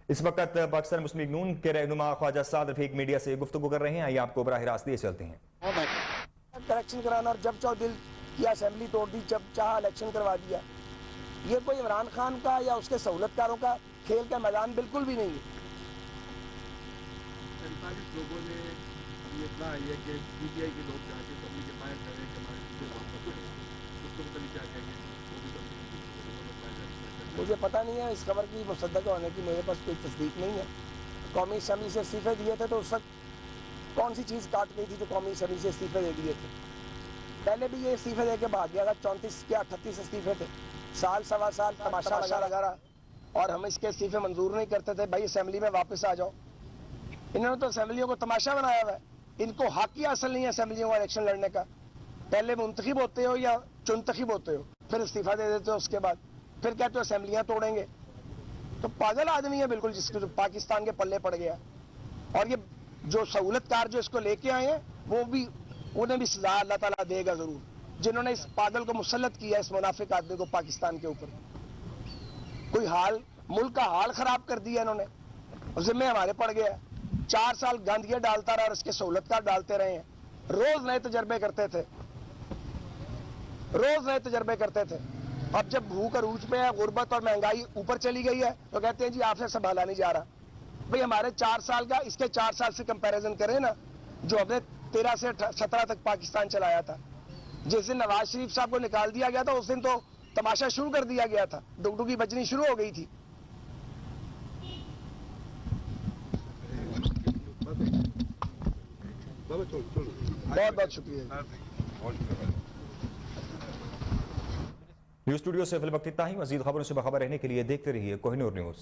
इस वक्त पाकिस्तान मुस्लिम लीग नून के रहनुमा ख्वाजा साद रफीक मीडिया से गुफ्तगू कर रहे हैं। आइए आपको बराह रास्त दिए चलते हैं। इलेक्शन कराना और जब चाहो दिल किया असेंबली तोड़ दी, जब चाहा इलेक्शन करवा दिया। ये कोई इमरान खान का या उसके सहूलतकारों का खेल का मैदान बिल्कुल भी नहीं है। लोगों ने ये कहा है कि पीटीआई के लोग जाके तबलीग के फायर कर रहे हैं कि हमारे मुद्दे वापस करें, उसको मतलब क्या कहेंगे? मुझे पता नहीं है, इस खबर की मुसद्दक होने की मेरे पास कोई तस्दीक नहीं है। कौमी असेंबली से इस्तीफे दिए थे तो उस वक्त कौन सी चीज़ काट गई थी जो कौमी असेंबली से इस्तीफे दे दिए थे? पहले भी ये इस्तीफे दे के भाग गया था। 34 या 38 इस्तीफे थे, साल सवा साल तमाशा लगा रहा, और हम इसके इस्तीफे मंजूर नहीं करते थे। भाई असेंबली में वापस आ जाओ। इन्होंने तो असेंबलियों को तमाशा बनाया हुआ है। इनको हक ही हासिल नहीं है असेंबलियों का इलेक्शन लड़ने का। पहले मुंतखिब होते हो या चुनतखिब होते हो, फिर इस्तीफा दे देते हो, उसके बाद फिर कहते हो असेंबलियां तोड़ेंगे। तो पागल आदमी है बिल्कुल, जिसको पाकिस्तान के पल्ले पड़ गया। और ये जो सहूलतकार जो इसको लेके आए हैं वो भी, उन्हें भी सजा अल्लाह ताला देगा जरूर, जिन्होंने इस पागल को मुसल्लत किया, इस मुनाफिक आदमी को पाकिस्तान के ऊपर। कोई हाल, मुल्क का हाल खराब कर दिया इन्होंने, और जिम्मे हमारे पड़ गया। 4 साल गंदगियां डालता रहा और इसके सहूलतकार डालते रहे हैं। रोज नए तजर्बे करते थे, रोज नए तजर्बे करते थे। अब जब भूख अरूज पे है, गुर्बत और महंगाई ऊपर चली गई है, तो कहते हैं जी आपसे संभाला नहीं जा रहा। भाई हमारे 4 साल का इसके 4 साल से कंपैरिजन करें ना, जो हमने 13 से 17 तक पाकिस्तान चलाया था। जिस दिन नवाज शरीफ साहब को निकाल दिया गया था उस दिन तो तमाशा शुरू कर दिया गया था, डुगडुगी बजनी शुरू हो गई थी। बहुत बहुत शुक्रिया। न्यूज स्टूडियो से फिल वक्त इतना ही। मजीद खबरों से बाखबर रहने के लिए देखते रहिए कोहिनूर न्यूज।